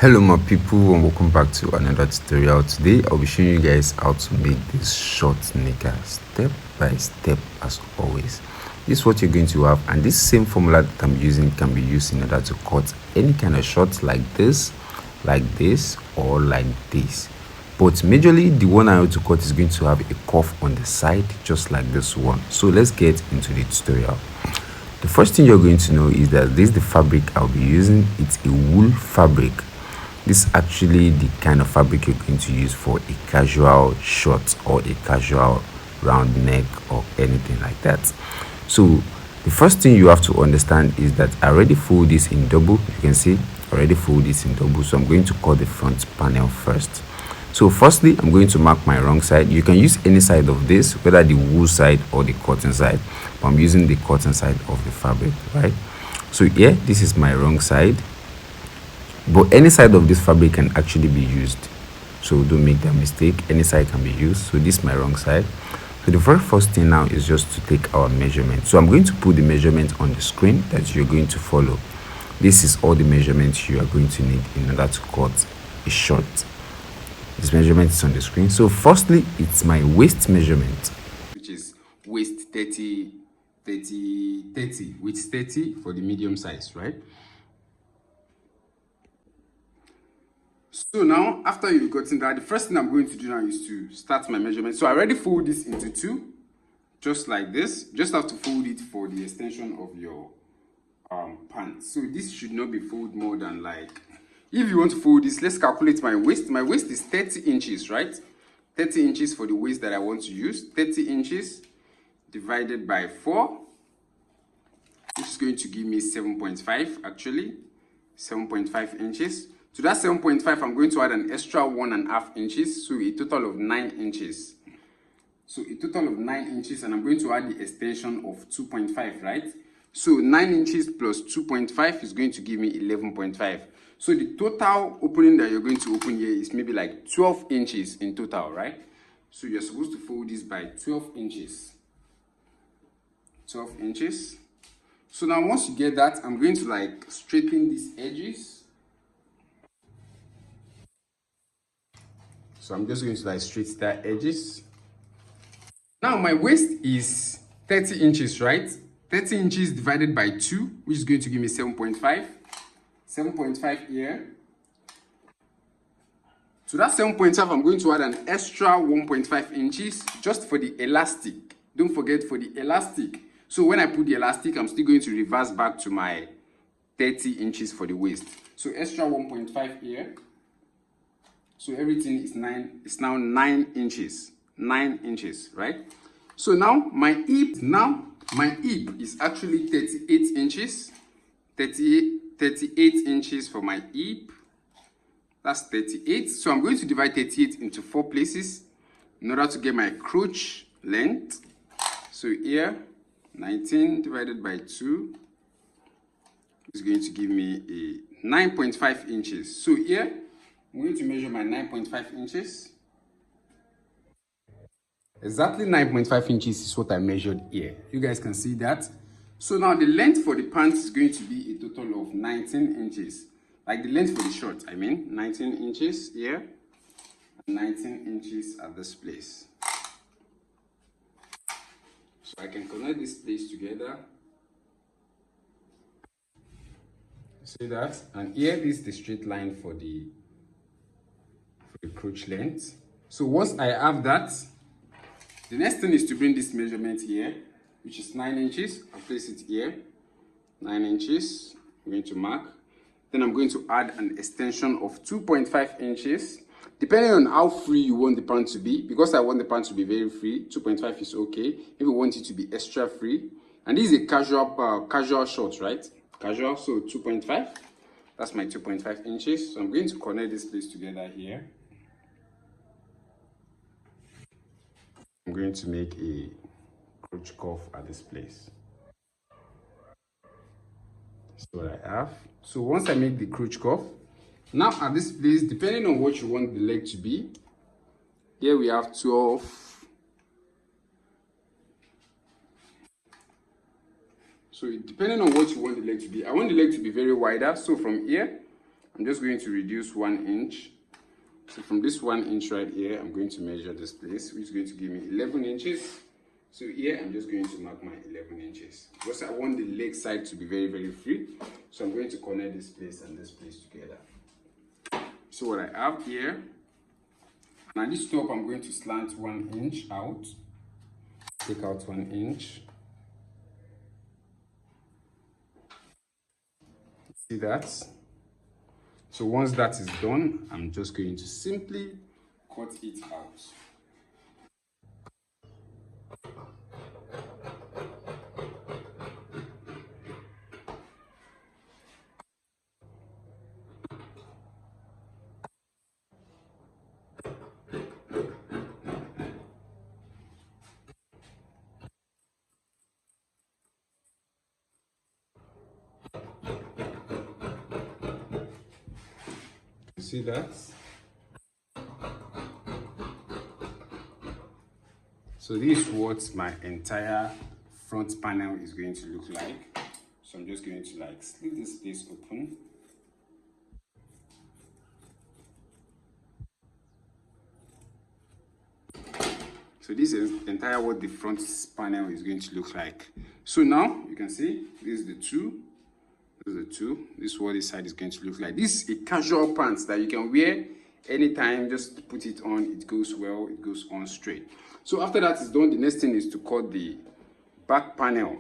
Hello my people, and welcome back to another tutorial. Today I'll be showing you guys how to make this short knicker step by step as always. This is what you're going to have, and this same formula that I'm using can be used in order to cut any kind of shorts like this, or like this. But majorly the one I want to cut is going to have a cuff on the side just like this one. So let's get into the tutorial. The first thing you're going to know is that this is the fabric I'll be using. It's a wool fabric. This is actually the kind of fabric you're going to use for a casual short or a casual round neck or anything like that. So the first thing you have to understand is that I already fold this in double. You can see I already fold this in double, so I'm going to cut the front panel first. So firstly, I'm going to mark my wrong side. You can use any side of this, whether the wool side or the cotton side, but I'm using the cotton side of the fabric, right? So here, this is my wrong side, but any side of this fabric can actually be used, so don't make that mistake. Any side can be used. So this is my wrong side. So the very first thing now is just to take our measurement. So I'm going to put the measurement on the screen that you're going to follow. This is all the measurements you are going to need in order to cut a short. This measurement is on the screen. So firstly, it's my waist measurement, which is waist 30 with 30 for the medium size, right? So now, after you've gotten that, the first thing I'm going to do now is to start my measurement. So I already fold this into two, just like this. Just have to fold it for the extension of your pants. So this should not be folded more than, like, if you want to fold this, let's calculate my waist. My waist is 30 inches, right? 30 inches for the waist that I want to use. 30 inches divided by 4, which is going to give me 7.5, actually. 7.5 inches. To that 7.5, I'm going to add an extra 1.5 inches, so a total of 9 inches. So a total of 9 inches, and I'm going to add the extension of 2.5, right? So 9 inches plus 2.5 is going to give me 11.5. So the total opening that you're going to open here is maybe like 12 inches in total, right? So you're supposed to fold this by 12 inches. 12 inches. So now once you get that, I'm going to like straighten these edges. So I'm just going to like straighten that edges. Now my waist is 30 inches, right? 30 inches divided by 2, which is going to give me 7.5. 7.5 here. To that 7.5, I'm going to add an extra 1.5 inches just for the elastic. Don't forget, for the elastic. So when I put the elastic, I'm still going to reverse back to my 30 inches for the waist. So extra 1.5 here. So everything is now 9 inches. 9 inches, right? So now my hip is actually 38 inches. 38 inches for my hip. That's 38. So I'm going to divide 38 into 4 places in order to get my crotch length. So here, 19 divided by 2 is going to give me a 9.5 inches. So here, I'm going to measure my 9.5 inches. Exactly 9.5 inches is what I measured here. You guys can see that. So now the length for the pants is going to be a total of 19 inches. Like the length for the short, I mean, 19 inches here, and 19 inches at this place. So I can connect this place together. See that? And here is the straight line for the crotch length. So once I have that, the next thing is to bring this measurement here, which is 9 inches. I'll place it here. 9 inches. I'm going to mark. Then I'm going to add an extension of 2.5 inches. Depending on how free you want the pant to be, because I want the pant to be very free, 2.5 is okay. If you want it to be extra free, and this is a casual short, right? Casual, so 2.5. That's my 2.5 inches. So I'm going to connect this place together here. I'm going to make a crotch cuff at this place. That's what I have. So once I make the crotch cuff, now at this place, depending on what you want the leg to be, here we have 12. So depending on what you want the leg to be, I want the leg to be very wider. So from here, I'm just going to reduce 1 inch. So from this 1 inch right here, I'm going to measure this place, which is going to give me 11 inches. So here, I'm just going to mark my 11 inches. Because I want the leg side to be very, very free. So I'm going to connect this place and this place together. So what I have here, and at this top, I'm going to slant 1 inch out. Take out 1 inch. See that? So once that is done, I'm just going to simply cut it out. You see that? So this is what my entire front panel is going to look like. So I'm just going to like leave this place open. So this is entire what the front panel is going to look like. So now you can see this is the two. This is the two. This is what this side is going to look like. This is a casual pants that you can wear anytime. Just put it on. It goes well. It goes on straight. So after that is done, the next thing is to cut the back panel.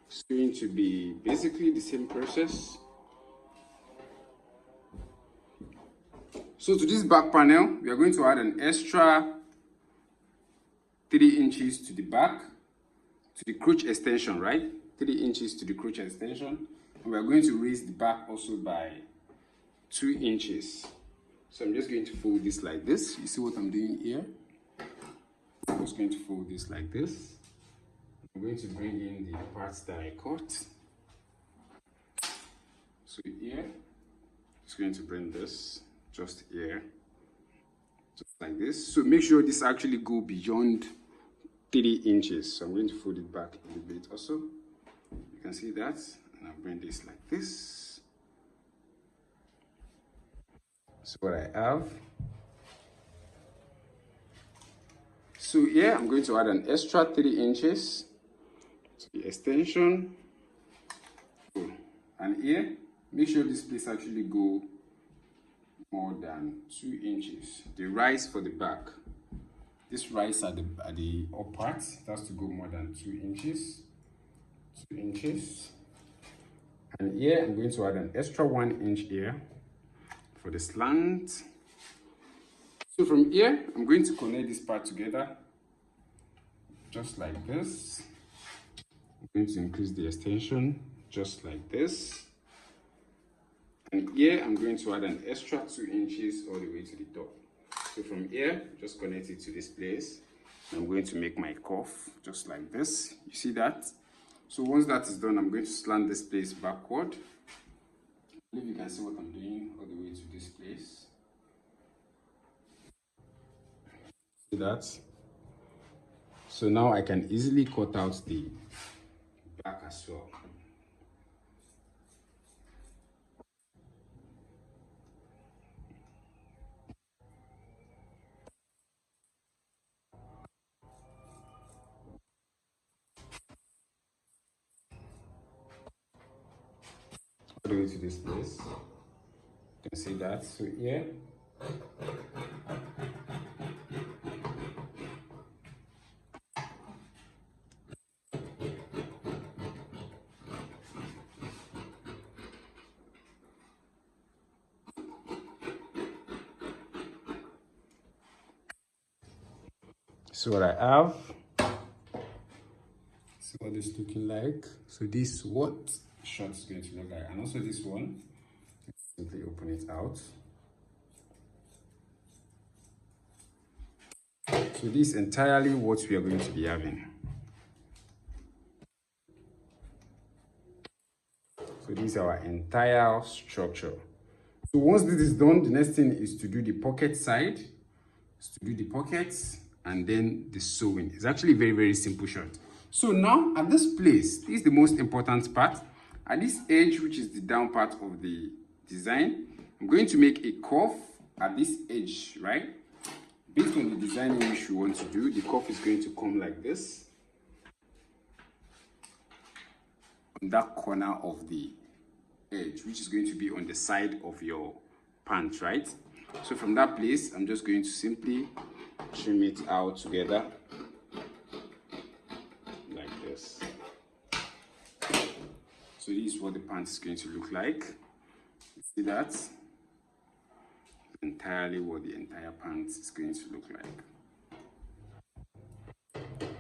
It's going to be basically the same process. So to this back panel, we are going to add an extra 3 inches to the back, to the crotch extension, right? 3 inches to the crotch extension. And we are going to raise the back also by 2 inches. So I'm just going to fold this like this. You see what I'm doing here? I'm just going to fold this like this. I'm going to bring in the parts that I cut. So here, just going to bring this just here, just like this. So make sure this actually go beyond 3 inches. So I'm going to fold it back a little bit also. You can see that, and I'll bring this like this. So what I have. So here I'm going to add an extra 3 inches to the extension. And here, make sure this place actually go more than 2 inches. The rise for the back. This rise at the up part, it has to go more than 2 inches. 2 inches. And here I'm going to add an extra 1 inch here for the slant. So from here, I'm going to connect this part together, just like this. I'm going to increase the extension, just like this. And here, I'm going to add an extra 2 inches all the way to the top. So from here, just connect it to this place. I'm going to make my cuff, just like this. You see that? So once that is done, I'm going to slant this place backward. I believe you can see what I'm doing all the way to this place. See that? So now I can easily cut out the back as well. All the way to this place. You can see that. So here. So what I have, see what it's looking like. So this is what short is going to look like, and also this one. Simply open it out. So this is entirely what we are going to be having. So this is our entire structure. So once this is done, the next thing is to do the pocket side. Is to do the pockets and then the sewing. It's actually very, very simple short. So now at this place, this is the most important part. At this edge, which is the down part of the design. I'm going to make a cuff at this edge, right? Based on the design which we want to do, the cuff is going to come like this on that corner of the edge, which is going to be on the side of your pant, right? So from that place, I'm just going to simply trim it out together like this. So this is what the pant is going to look like. See that? Entirely what the entire pant is going to look like.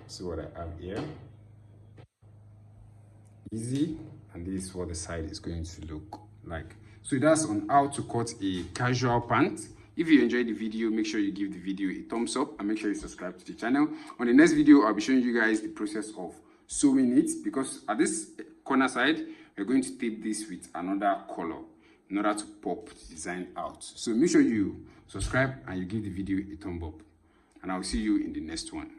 See what I have here? Easy, and this is what the side is going to look like. So that's on how to cut a casual pant. If you enjoyed the video, make sure you give the video a thumbs up and make sure you subscribe to the channel. On the next video, I'll be showing you guys the process of sewing it, because at this corner side, we're going to tape this with another color in order to pop the design out. So make sure you subscribe and you give the video a thumb up, and I'll see you in the next one.